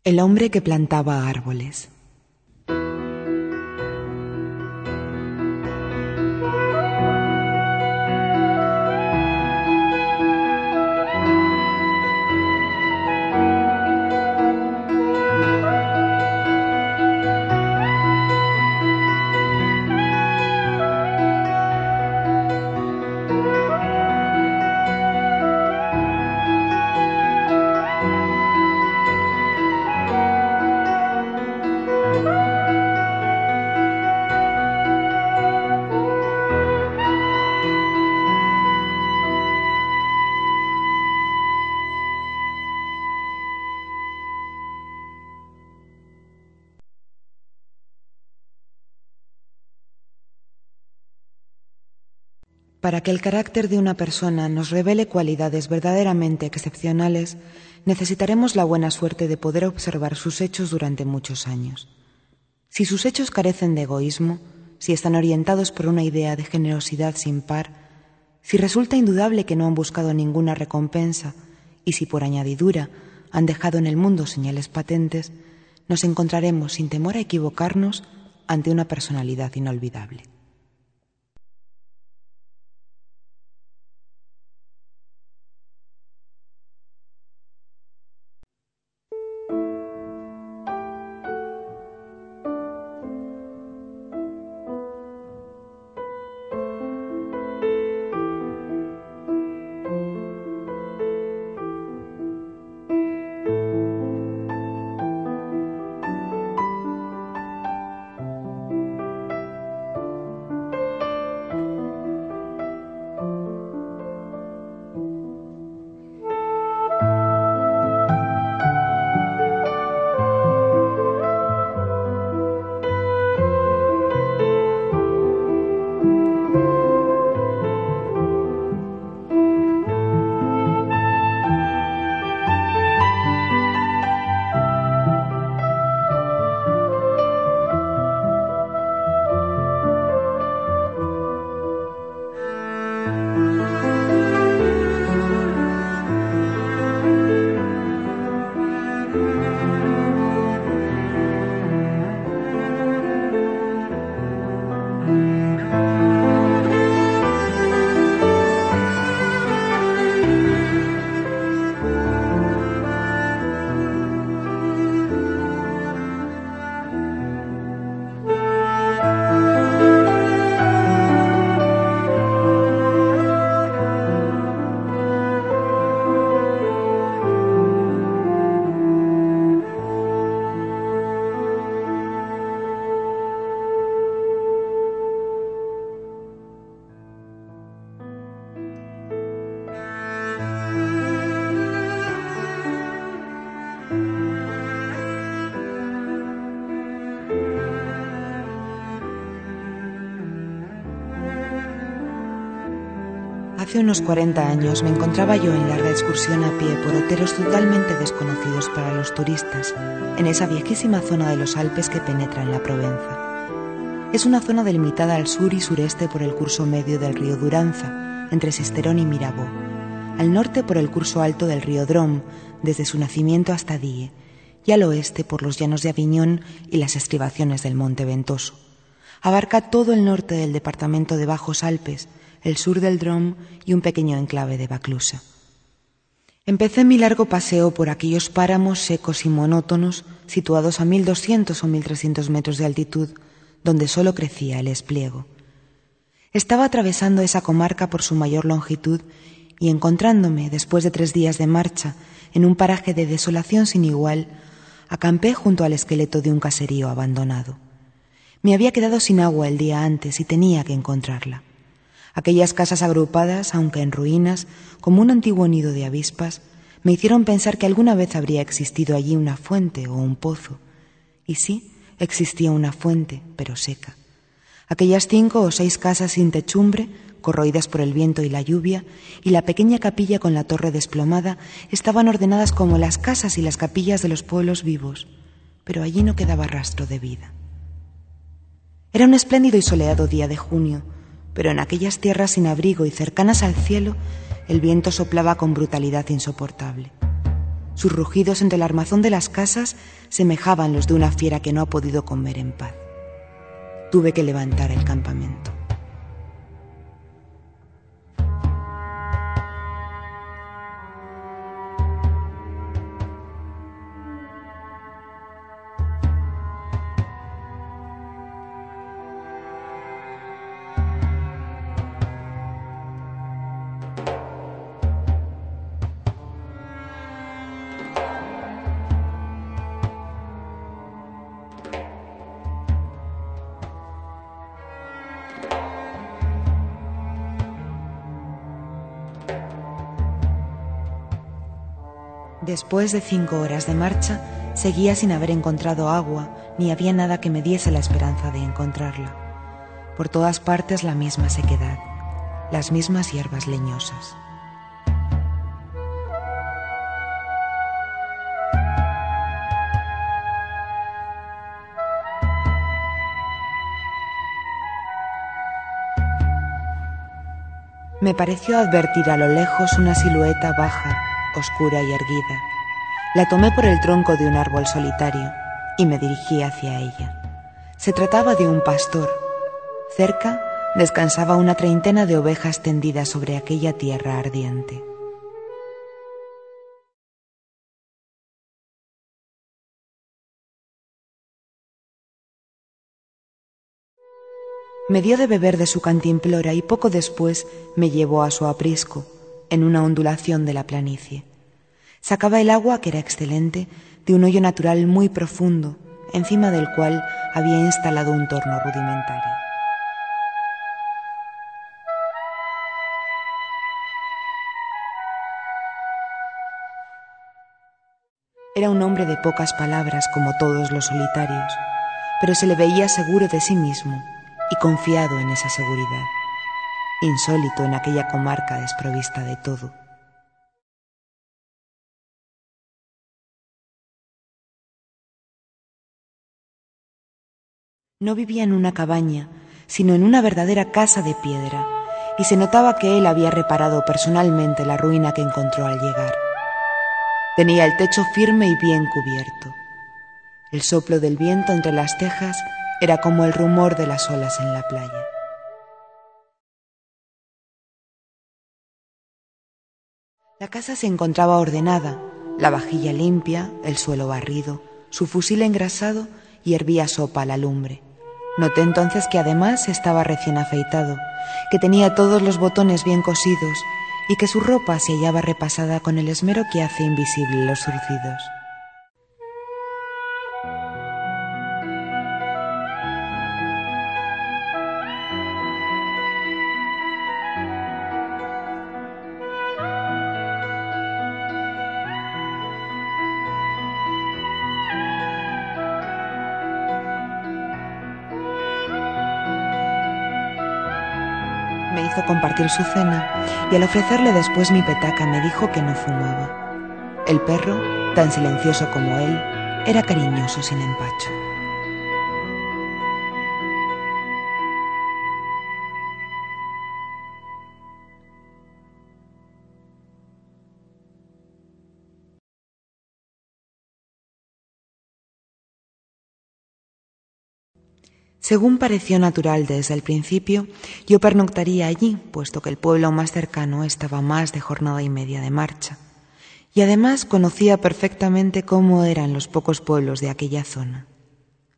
El hombre que plantaba árboles. Para que el carácter de una persona nos revele cualidades verdaderamente excepcionales, necesitaremos la buena suerte de poder observar sus hechos durante muchos años. Si sus hechos carecen de egoísmo, si están orientados por una idea de generosidad sin par, si resulta indudable que no han buscado ninguna recompensa y si por añadidura han dejado en el mundo señales patentes, nos encontraremos sin temor a equivocarnos ante una personalidad inolvidable. Hace unos 40 años me encontraba yo en larga excursión a pie por oteros totalmente desconocidos para los turistas, en esa viejísima zona de los Alpes que penetra en la Provenza. Es una zona delimitada al sur y sureste por el curso medio del río Duranza, entre Sisterón y Mirabeau, al norte por el curso alto del río Drôme, desde su nacimiento hasta Die, y al oeste por los llanos de Aviñón y las estribaciones del Monte Ventoso. Abarca todo el norte del departamento de Bajos Alpes, el sur del Drôme y un pequeño enclave de Vaclusa. Empecé mi largo paseo por aquellos páramos secos y monótonos situados a 1200 o 1300 metros de altitud, donde solo crecía el espliego. Estaba atravesando esa comarca por su mayor longitud y encontrándome, después de 3 días de marcha, en un paraje de desolación sin igual, acampé junto al esqueleto de un caserío abandonado. Me había quedado sin agua el día antes y tenía que encontrarla. Aquellas casas agrupadas, aunque en ruinas, como un antiguo nido de avispas, me hicieron pensar que alguna vez habría existido allí una fuente o un pozo. Y sí, existía una fuente, pero seca. Aquellas 5 o 6 casas sin techumbre, corroídas por el viento y la lluvia, y la pequeña capilla con la torre desplomada, estaban ordenadas como las casas y las capillas de los pueblos vivos, pero allí no quedaba rastro de vida. Era un espléndido y soleado día de junio, pero en aquellas tierras sin abrigo y cercanas al cielo, el viento soplaba con brutalidad insoportable. Sus rugidos entre el armazón de las casas semejaban los de una fiera que no ha podido comer en paz. Tuve que levantar el campamento. Después de 5 horas de marcha, seguía sin haber encontrado agua, ni había nada que me diese la esperanza de encontrarla. Por todas partes la misma sequedad, las mismas hierbas leñosas. Me pareció advertir a lo lejos una silueta baja, oscura y erguida. La tomé por el tronco de un árbol solitario y me dirigí hacia ella. Se trataba de un pastor. Cerca descansaba una treintena de ovejas tendidas sobre aquella tierra ardiente. Me dio de beber de su cantimplora y poco después me llevó a su aprisco, en una ondulación de la planicie. Sacaba el agua, que era excelente, de un hoyo natural muy profundo, encima del cual había instalado un torno rudimentario. Era un hombre de pocas palabras, como todos los solitarios, pero se le veía seguro de sí mismo y confiado en esa seguridad, insólito en aquella comarca desprovista de todo. No vivía en una cabaña, sino en una verdadera casa de piedra, y se notaba que él había reparado personalmente la ruina que encontró al llegar. Tenía el techo firme y bien cubierto. El soplo del viento entre las tejas era como el rumor de las olas en la playa. La casa se encontraba ordenada, la vajilla limpia, el suelo barrido, su fusil engrasado y hervía sopa a la lumbre. Noté entonces que además estaba recién afeitado, que tenía todos los botones bien cosidos y que su ropa se hallaba repasada con el esmero que hace invisible los zurcidos. Me hizo compartir su cena y al ofrecerle después mi petaca me dijo que no fumaba. El perro, tan silencioso como él, era cariñoso sin empacho. Según pareció natural desde el principio, yo pernoctaría allí, puesto que el pueblo más cercano estaba más de jornada y media de marcha, y además conocía perfectamente cómo eran los pocos pueblos de aquella zona.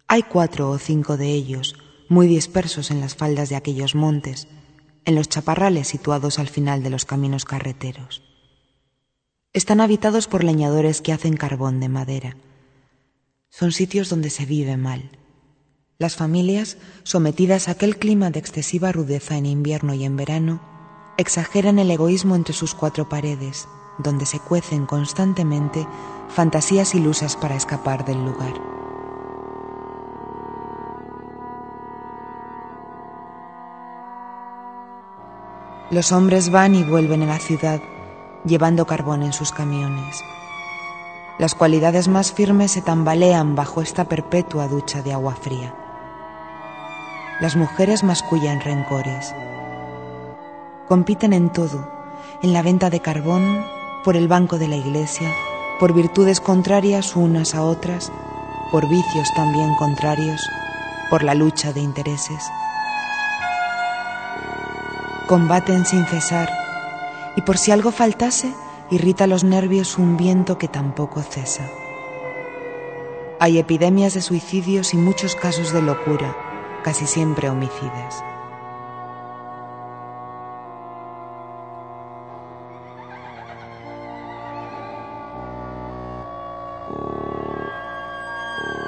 Hay 4 o 5 de ellos, muy dispersos en las faldas de aquellos montes, en los chaparrales situados al final de los caminos carreteros. Están habitados por leñadores que hacen carbón de madera. Son sitios donde se vive mal. Las familias, sometidas a aquel clima de excesiva rudeza en invierno y en verano, exageran el egoísmo entre sus 4 paredes, donde se cuecen constantemente fantasías ilusas para escapar del lugar. Los hombres van y vuelven a la ciudad, llevando carbón en sus camiones. Las cualidades más firmes se tambalean bajo esta perpetua ducha de agua fría. Las mujeres mascullan rencores. Compiten en todo, en la venta de carbón, por el banco de la iglesia, por virtudes contrarias unas a otras, por vicios también contrarios, por la lucha de intereses. Combaten sin cesar, y por si algo faltase, irrita los nervios un viento que tampoco cesa. Hay epidemias de suicidios y muchos casos de locura, casi siempre homicidas.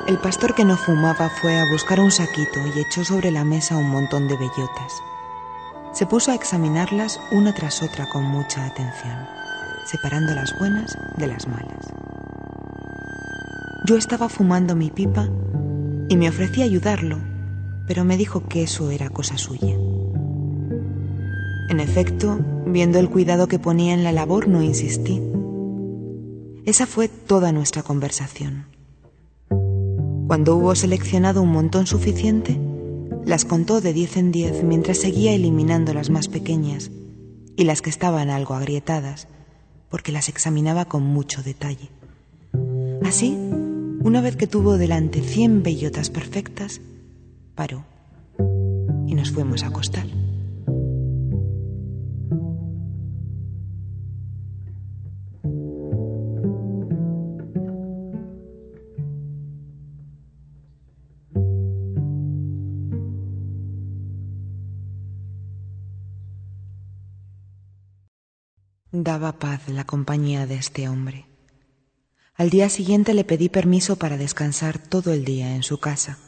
El pastor que no fumaba fue a buscar un saquito y echó sobre la mesa un montón de bellotas. Se puso a examinarlas una tras otra con mucha atención, separando las buenas de las malas. Yo estaba fumando mi pipa y me ofrecí a ayudarlo, pero me dijo que eso era cosa suya. En efecto, viendo el cuidado que ponía en la labor, no insistí. Esa fue toda nuestra conversación. Cuando hubo seleccionado un montón suficiente, las contó de 10 en 10 mientras seguía eliminando las más pequeñas y las que estaban algo agrietadas, porque las examinaba con mucho detalle. Así, una vez que tuvo delante 100 bellotas perfectas, paró y nos fuimos a acostar. Daba paz la compañía de este hombre. Al día siguiente le pedí permiso para descansar todo el día en su casa.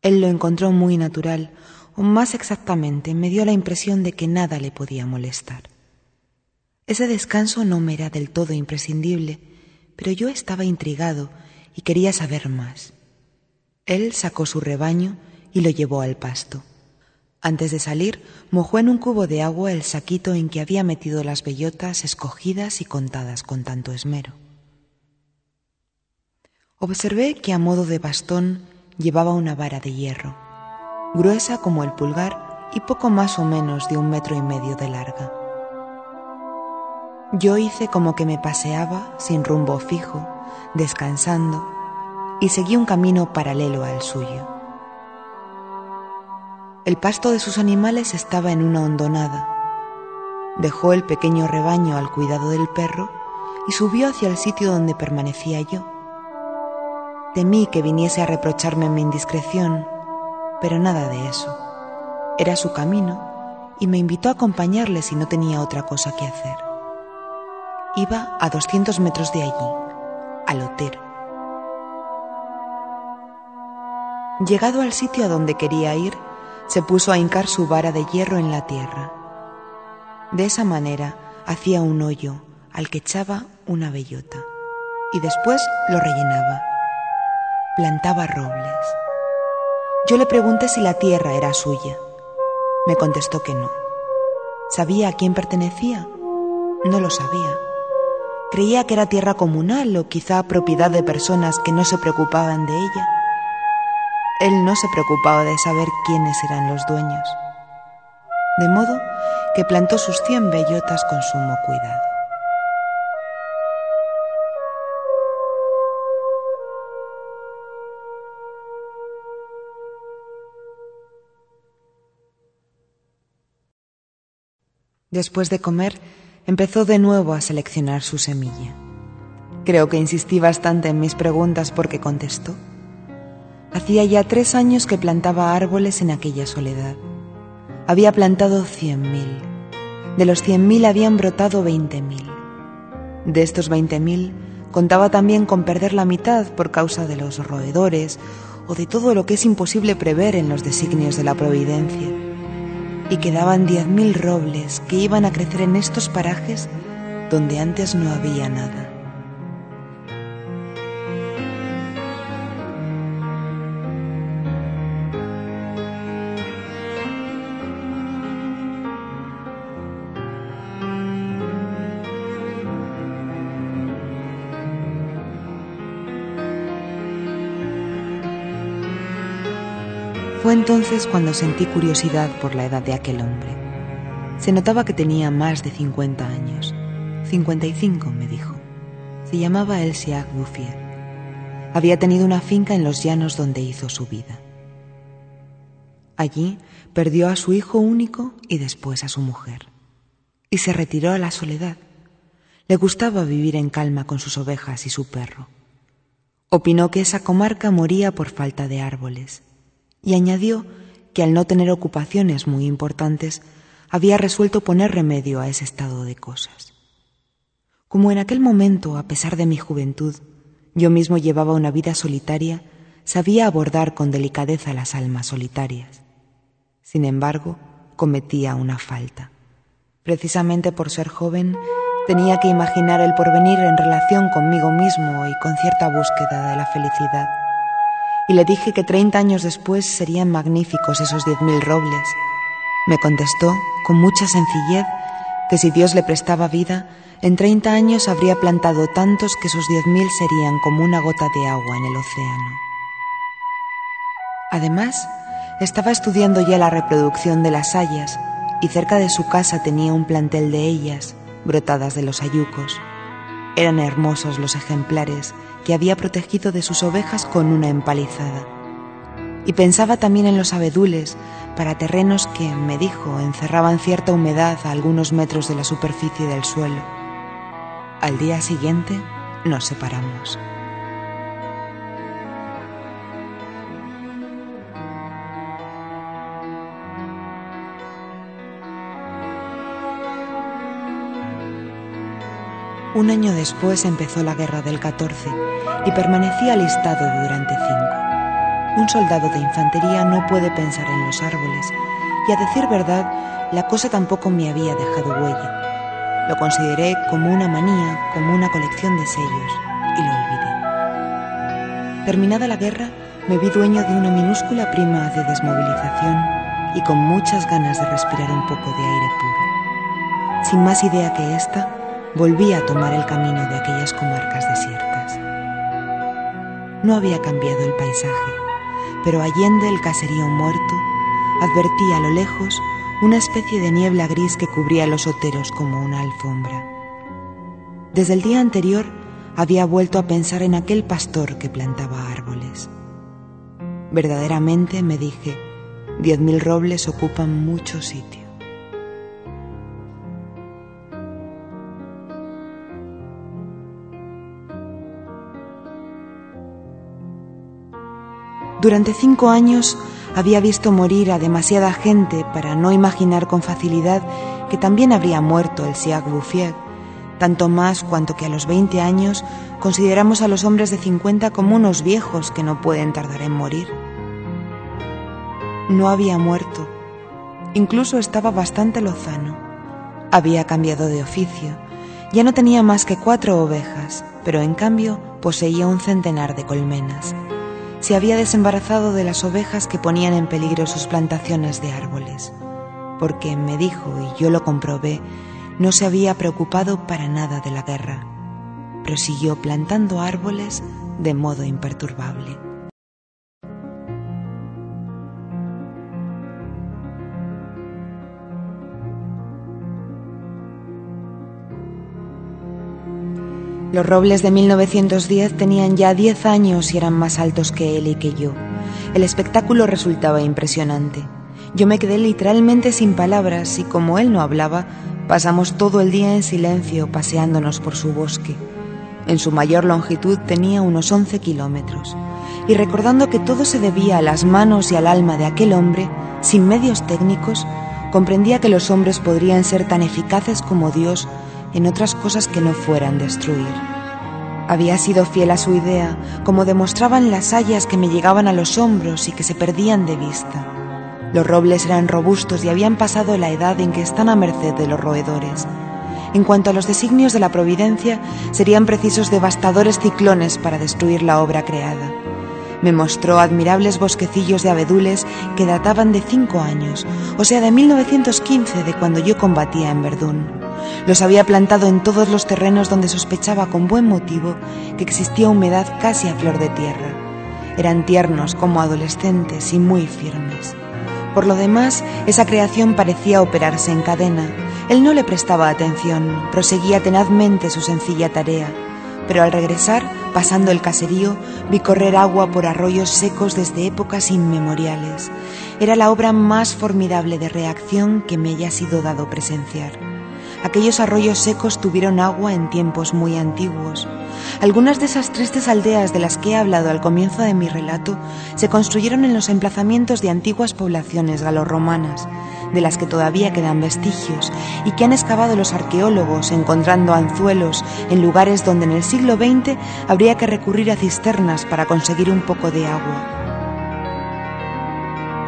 Él lo encontró muy natural, o más exactamente me dio la impresión de que nada le podía molestar. Ese descanso no me era del todo imprescindible, pero yo estaba intrigado y quería saber más. Él sacó su rebaño y lo llevó al pasto. Antes de salir, mojó en un cubo de agua el saquito en que había metido las bellotas escogidas y contadas con tanto esmero. Observé que a modo de bastón llevaba una vara de hierro, gruesa como el pulgar y poco más o menos de 1,5 metros de larga. Yo hice como que me paseaba sin rumbo fijo, descansando, y seguí un camino paralelo al suyo. El pasto de sus animales estaba en una hondonada. Dejó el pequeño rebaño al cuidado del perro y subió hacia el sitio donde permanecía yo. Temí que viniese a reprocharme mi indiscreción, pero nada de eso. Era su camino y me invitó a acompañarle si no tenía otra cosa que hacer. Iba a 200 metros de allí, al Otero. Llegado al sitio a donde quería ir, se puso a hincar su vara de hierro en la tierra. De esa manera hacía un hoyo al que echaba una bellota y después lo rellenaba. Plantaba robles. Yo le pregunté si la tierra era suya. Me contestó que no. ¿Sabía a quién pertenecía? No lo sabía. Creía que era tierra comunal o quizá propiedad de personas que no se preocupaban de ella. Él no se preocupaba de saber quiénes eran los dueños. De modo que plantó sus 100 bellotas con sumo cuidado. Después de comer, empezó de nuevo a seleccionar su semilla. Creo que insistí bastante en mis preguntas porque contestó. Hacía ya 3 años que plantaba árboles en aquella soledad. Había plantado 100.000. De los 100.000 habían brotado 20.000. De estos 20.000 contaba también con perder la mitad por causa de los roedores o de todo lo que es imposible prever en los designios de la providencia. Y quedaban 10.000 robles que iban a crecer en estos parajes donde antes no había nada. Fue entonces cuando sentí curiosidad por la edad de aquel hombre. Se notaba que tenía más de 50 años. 55, me dijo. Se llamaba Elsiag Bouffier. Había tenido una finca en los llanos donde hizo su vida. Allí perdió a su hijo único y después a su mujer. Y se retiró a la soledad. Le gustaba vivir en calma con sus ovejas y su perro. Opinó que esa comarca moría por falta de árboles y añadió que al no tener ocupaciones muy importantes había resuelto poner remedio a ese estado de cosas. Como en aquel momento, a pesar de mi juventud, yo mismo llevaba una vida solitaria, sabía abordar con delicadeza las almas solitarias. Sin embargo, cometía una falta. Precisamente por ser joven, tenía que imaginar el porvenir en relación conmigo mismo y con cierta búsqueda de la felicidad. Y le dije que 30 años después serían magníficos esos 10.000 robles. Me contestó, con mucha sencillez, que si Dios le prestaba vida, en 30 años habría plantado tantos que esos 10.000 serían como una gota de agua en el océano. Además, estaba estudiando ya la reproducción de las hayas y cerca de su casa tenía un plantel de ellas, brotadas de los hayucos. Eran hermosos los ejemplares que había protegido de sus ovejas con una empalizada. Y pensaba también en los abedules para terrenos que, me dijo, encerraban cierta humedad a algunos metros de la superficie del suelo. Al día siguiente nos separamos. Un año después empezó la guerra del 14 y permanecí alistado durante 5. Un soldado de infantería no puede pensar en los árboles y, a decir verdad, la cosa tampoco me había dejado huella. Lo consideré como una manía, como una colección de sellos, y lo olvidé. Terminada la guerra, me vi dueño de una minúscula prima de desmovilización y con muchas ganas de respirar un poco de aire puro. Sin más idea que esta, volví a tomar el camino de aquellas comarcas desiertas. No había cambiado el paisaje, pero allende el caserío muerto, advertí a lo lejos una especie de niebla gris que cubría los oteros como una alfombra. Desde el día anterior había vuelto a pensar en aquel pastor que plantaba árboles. Verdaderamente, me dije, 10.000 robles ocupan mucho sitio. Durante 5 años había visto morir a demasiada gente para no imaginar con facilidad que también habría muerto Elsiag Bouffier, tanto más cuanto que a los 20 años consideramos a los hombres de 50 como unos viejos que no pueden tardar en morir. No había muerto, incluso estaba bastante lozano. Había cambiado de oficio, ya no tenía más que 4 ovejas, pero en cambio poseía un centenar de colmenas. Se había desembarazado de las ovejas que ponían en peligro sus plantaciones de árboles, porque, me dijo, y yo lo comprobé, no se había preocupado para nada de la guerra. Prosiguió plantando árboles de modo imperturbable. Los robles de 1910 tenían ya 10 años y eran más altos que él y que yo. El espectáculo resultaba impresionante. Yo me quedé literalmente sin palabras y, como él no hablaba, pasamos todo el día en silencio paseándonos por su bosque. En su mayor longitud tenía unos 11 kilómetros. Y recordando que todo se debía a las manos y al alma de aquel hombre, sin medios técnicos, comprendía que los hombres podrían ser tan eficaces como Dios en otras cosas que no fueran destruir. Había sido fiel a su idea, como demostraban las hayas que me llegaban a los hombros y que se perdían de vista. Los robles eran robustos y habían pasado la edad en que están a merced de los roedores. En cuanto a los designios de la providencia, serían precisos devastadores ciclones para destruir la obra creada. Me mostró admirables bosquecillos de abedules que databan de 5 años, o sea, de 1915, de cuando yo combatía en Verdún. Los había plantado en todos los terrenos donde sospechaba con buen motivo que existía humedad casi a flor de tierra. Eran tiernos como adolescentes y muy firmes. Por lo demás, esa creación parecía operarse en cadena. Él no le prestaba atención, proseguía tenazmente su sencilla tarea. Pero al regresar, pasando el caserío, vi correr agua por arroyos secos desde épocas inmemoriales. Era la obra más formidable de reacción que me haya sido dado presenciar. Aquellos arroyos secos tuvieron agua en tiempos muy antiguos. Algunas de esas tristes aldeas de las que he hablado al comienzo de mi relato se construyeron en los emplazamientos de antiguas poblaciones galorromanas, de las que todavía quedan vestigios y que han excavado los arqueólogos encontrando anzuelos en lugares donde en el siglo XX habría que recurrir a cisternas para conseguir un poco de agua.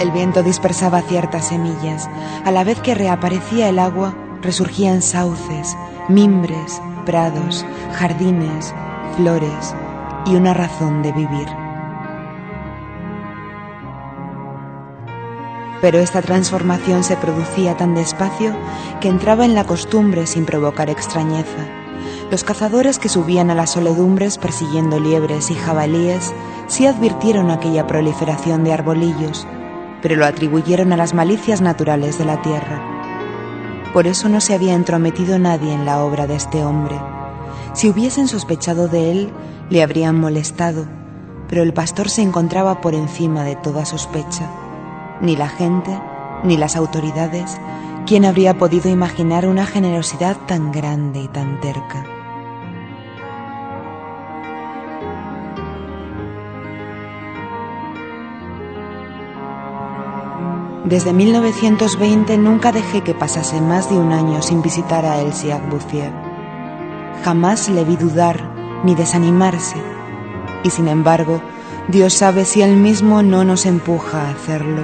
El viento dispersaba ciertas semillas. A la vez que reaparecía el agua, resurgían sauces, mimbres, prados, jardines, flores y una razón de vivir. Pero esta transformación se producía tan despacio que entraba en la costumbre sin provocar extrañeza. Los cazadores que subían a las oledumbres persiguiendo liebres y jabalíes sí advirtieron aquella proliferación de arbolillos, pero lo atribuyeron a las malicias naturales de la tierra. Por eso no se había entrometido nadie en la obra de este hombre. Si hubiesen sospechado de él, le habrían molestado, pero el pastor se encontraba por encima de toda sospecha. Ni la gente, ni las autoridades, ¿quién habría podido imaginar una generosidad tan grande y tan terca? Desde 1920 nunca dejé que pasase más de un año sin visitar a El Siac Bouffier. Jamás le vi dudar ni desanimarse, y sin embargo, Dios sabe si Él mismo no nos empuja a hacerlo.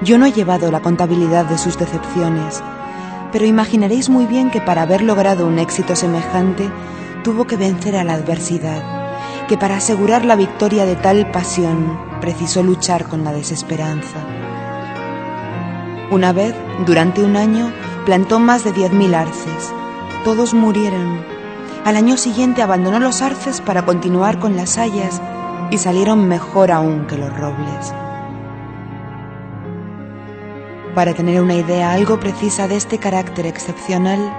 Yo no he llevado la contabilidad de sus decepciones, pero imaginaréis muy bien que para haber logrado un éxito semejante tuvo que vencer a la adversidad, que para asegurar la victoria de tal pasión precisó luchar con la desesperanza. Una vez, durante un año, plantó más de 10.000 arces. Todos murieron. Al año siguiente abandonó los arces para continuar con las hayas y salieron mejor aún que los robles. Para tener una idea algo precisa de este carácter excepcional,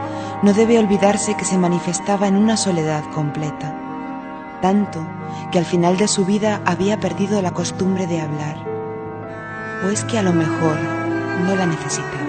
no debe olvidarse que se manifestaba en una soledad completa, tanto que al final de su vida había perdido la costumbre de hablar. ¿O es que a lo mejor no la necesitaba?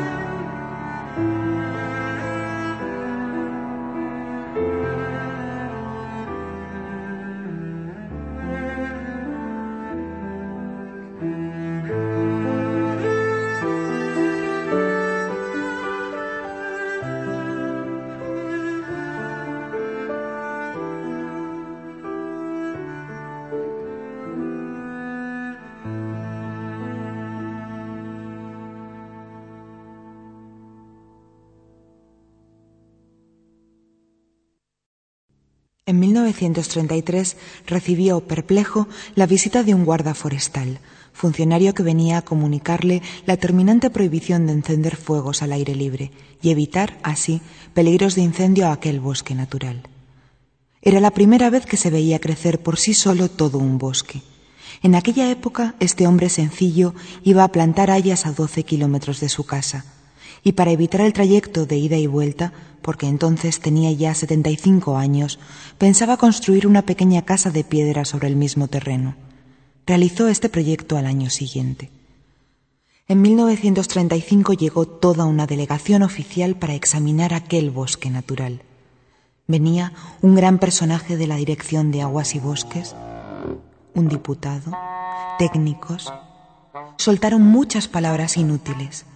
En 1933 recibió, perplejo, la visita de un guarda forestal, funcionario que venía a comunicarle la terminante prohibición de encender fuegos al aire libre y evitar, así, peligros de incendio a aquel bosque natural. Era la primera vez que se veía crecer por sí solo todo un bosque. En aquella época, este hombre sencillo iba a plantar hayas a 12 kilómetros de su casa, y para evitar el trayecto de ida y vuelta, porque entonces tenía ya 75 años, pensaba construir una pequeña casa de piedra sobre el mismo terreno. Realizó este proyecto al año siguiente. En 1935 llegó toda una delegación oficial para examinar aquel bosque natural. Venía un gran personaje de la Dirección de Aguas y Bosques, un diputado, técnicos. Soltaron muchas palabras inútiles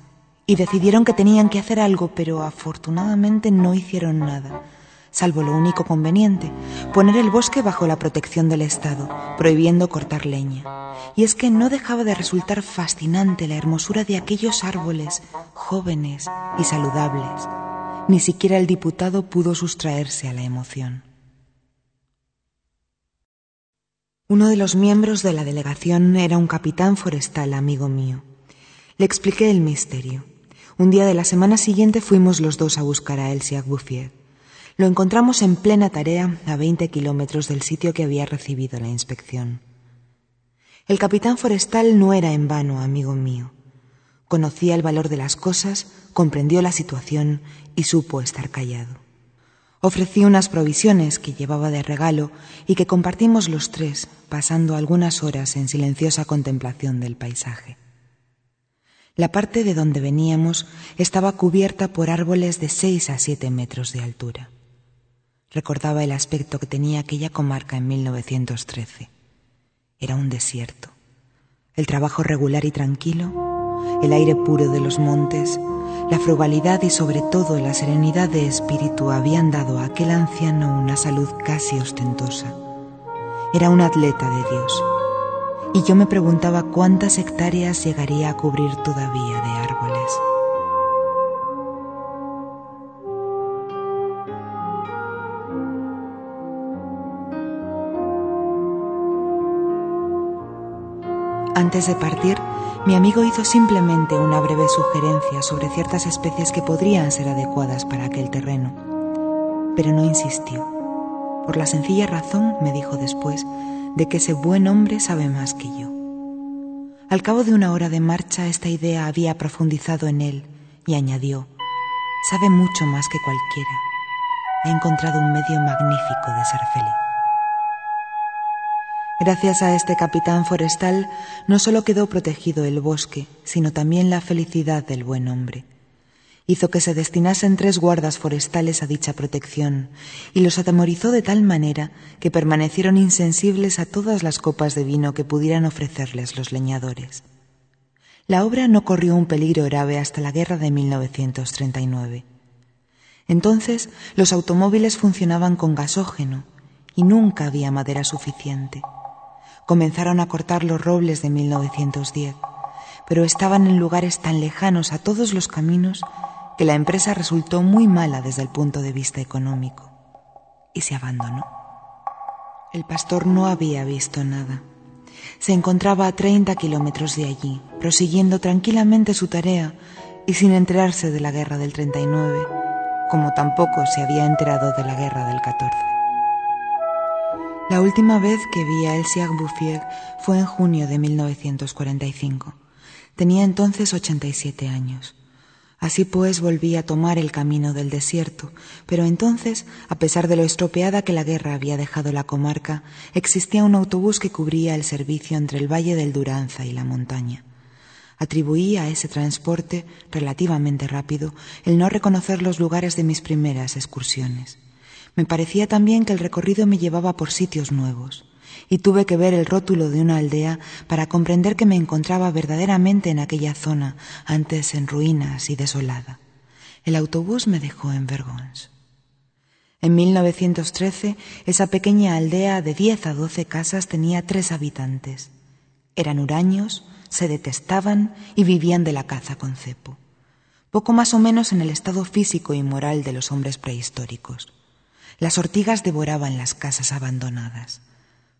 y decidieron que tenían que hacer algo, pero afortunadamente no hicieron nada, salvo lo único conveniente, poner el bosque bajo la protección del Estado, prohibiendo cortar leña. Y es que no dejaba de resultar fascinante la hermosura de aquellos árboles, jóvenes y saludables. Ni siquiera el diputado pudo sustraerse a la emoción. Uno de los miembros de la delegación era un capitán forestal amigo mío. Le expliqué el misterio. Un día de la semana siguiente fuimos los dos a buscar a El Siac Bouffier. Lo encontramos en plena tarea a 20 kilómetros del sitio que había recibido la inspección. El capitán forestal no era en vano amigo mío. Conocía el valor de las cosas, comprendió la situación y supo estar callado. Ofrecí unas provisiones que llevaba de regalo y que compartimos los tres, pasando algunas horas en silenciosa contemplación del paisaje. La parte de donde veníamos estaba cubierta por árboles de 6 a 7 metros de altura. Recordaba el aspecto que tenía aquella comarca en 1913. Era un desierto. El trabajo regular y tranquilo, el aire puro de los montes, la frugalidad y sobre todo la serenidad de espíritu habían dado a aquel anciano una salud casi ostentosa. Era un atleta de Dios. Y yo me preguntaba cuántas hectáreas llegaría a cubrir todavía de árboles. Antes de partir, mi amigo hizo simplemente una breve sugerencia sobre ciertas especies que podrían ser adecuadas para aquel terreno, pero no insistió, por la sencilla razón, me dijo después, de que ese buen hombre sabe más que yo. Al cabo de una hora de marcha, esta idea había profundizado en él y añadió: sabe mucho más que cualquiera. Ha encontrado un medio magnífico de ser feliz. Gracias a este capitán forestal, no solo quedó protegido el bosque, sino también la felicidad del buen hombre. Hizo que se destinasen 3 guardas forestales a dicha protección y los atemorizó de tal manera que permanecieron insensibles a todas las copas de vino que pudieran ofrecerles los leñadores. La obra no corrió un peligro grave hasta la guerra de 1939. Entonces, los automóviles funcionaban con gasógeno y nunca había madera suficiente. Comenzaron a cortar los robles de 1910, pero estaban en lugares tan lejanos a todos los caminos que la empresa resultó muy mala desde el punto de vista económico y se abandonó. El pastor no había visto nada. Se encontraba a 30 kilómetros de allí, prosiguiendo tranquilamente su tarea y sin enterarse de la guerra del 39, como tampoco se había enterado de la guerra del 14. La última vez que vi a Elsie Bouffier fue en junio de 1945. Tenía entonces 87 años. Así pues volví a tomar el camino del desierto, pero entonces, a pesar de lo estropeada que la guerra había dejado la comarca, existía un autobús que cubría el servicio entre el valle del Duranza y la montaña. Atribuí a ese transporte, relativamente rápido, el no reconocer los lugares de mis primeras excursiones. Me parecía también que el recorrido me llevaba por sitios nuevos, y tuve que ver el rótulo de una aldea para comprender que me encontraba verdaderamente en aquella zona, antes en ruinas y desolada. El autobús me dejó en Vergons. En 1913, esa pequeña aldea de 10 a 12 casas tenía 3 habitantes. Eran huraños, se detestaban y vivían de la caza con cepo. Poco más o menos en el estado físico y moral de los hombres prehistóricos. Las ortigas devoraban las casas abandonadas.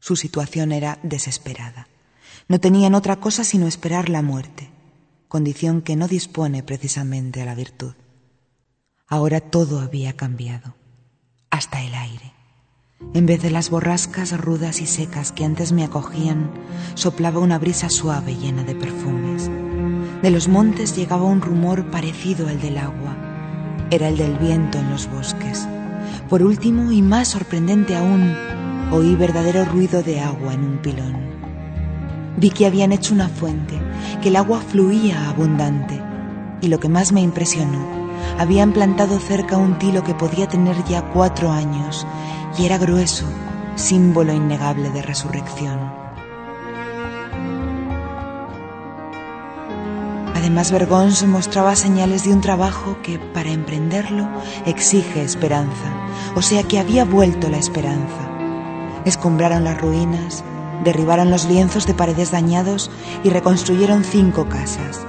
Su situación era desesperada. No tenían otra cosa sino esperar la muerte, condición que no dispone precisamente a la virtud. Ahora todo había cambiado, hasta el aire. En vez de las borrascas rudas y secas que antes me acogían, soplaba una brisa suave llena de perfumes. De los montes llegaba un rumor parecido al del agua. Era el del viento en los bosques. Por último, y más sorprendente aún, oí verdadero ruido de agua en un pilón. Vi que habían hecho una fuente, que el agua fluía abundante, y lo que más me impresionó, habían plantado cerca un tilo que podía tener ya 4 años, y era grueso, símbolo innegable de resurrección. Además, Vergons mostraba señales de un trabajo que, para emprenderlo, exige esperanza, o sea que había vuelto la esperanza. Escombraron las ruinas, derribaron los lienzos de paredes dañados y reconstruyeron 5 casas.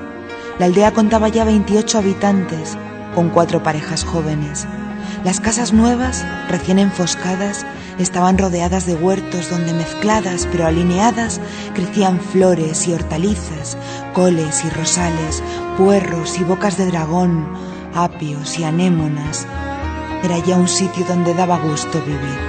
La aldea contaba ya 28 habitantes, con 4 parejas jóvenes. Las casas nuevas, recién enfoscadas, estaban rodeadas de huertos donde mezcladas pero alineadas crecían flores y hortalizas, coles y rosales, puerros y bocas de dragón, apios y anémonas. Era ya un sitio donde daba gusto vivir.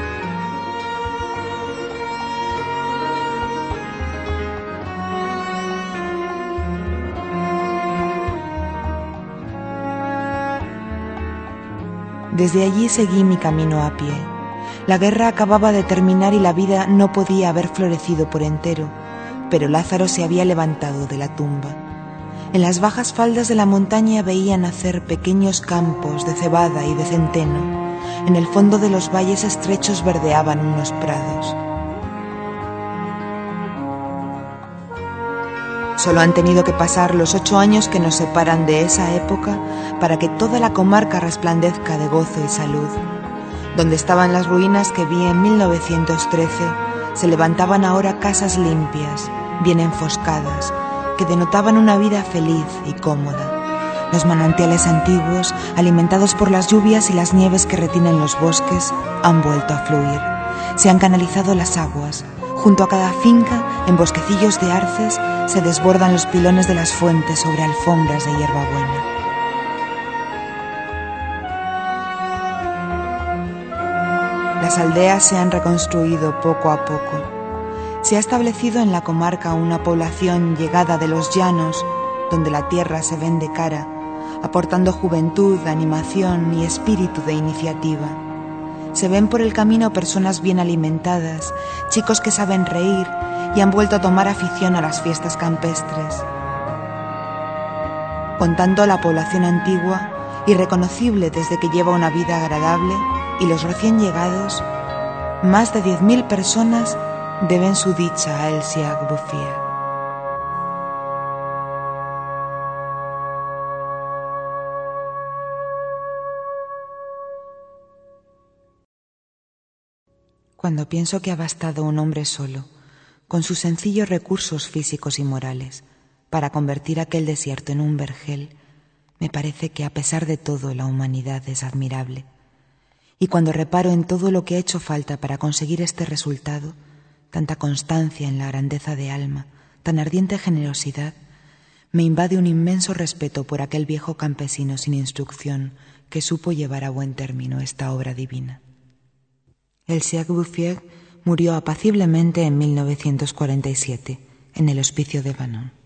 Desde allí seguí mi camino a pie. La guerra acababa de terminar y la vida no podía haber florecido por entero, pero Lázaro se había levantado de la tumba. En las bajas faldas de la montaña veía nacer pequeños campos de cebada y de centeno. En el fondo de los valles estrechos verdeaban unos prados. Solo han tenido que pasar los 8 años que nos separan de esa época para que toda la comarca resplandezca de gozo y salud. Donde estaban las ruinas que vi en 1913, se levantaban ahora casas limpias, bien enfoscadas, que denotaban una vida feliz y cómoda. Los manantiales antiguos, alimentados por las lluvias y las nieves que retienen los bosques, han vuelto a fluir. Se han canalizado las aguas. Junto a cada finca, en bosquecillos de arces, se desbordan los pilones de las fuentes sobre alfombras de hierbabuena. Las aldeas se han reconstruido poco a poco. Se ha establecido en la comarca una población llegada de los llanos, donde la tierra se vende cara, aportando juventud, animación y espíritu de iniciativa. Se ven por el camino personas bien alimentadas, chicos que saben reír y han vuelto a tomar afición a las fiestas campestres. Contando la población antigua, irreconocible desde que lleva una vida agradable, y los recién llegados, más de 10.000 personas deben su dicha a El Siag Bufiag. Cuando pienso que ha bastado un hombre solo, con sus sencillos recursos físicos y morales, para convertir aquel desierto en un vergel, me parece que a pesar de todo la humanidad es admirable. Y cuando reparo en todo lo que ha hecho falta para conseguir este resultado, tanta constancia en la grandeza de alma, tan ardiente generosidad, me invade un inmenso respeto por aquel viejo campesino sin instrucción que supo llevar a buen término esta obra divina. El Siag Bufiag murió apaciblemente en 1947, en el hospicio de Banon.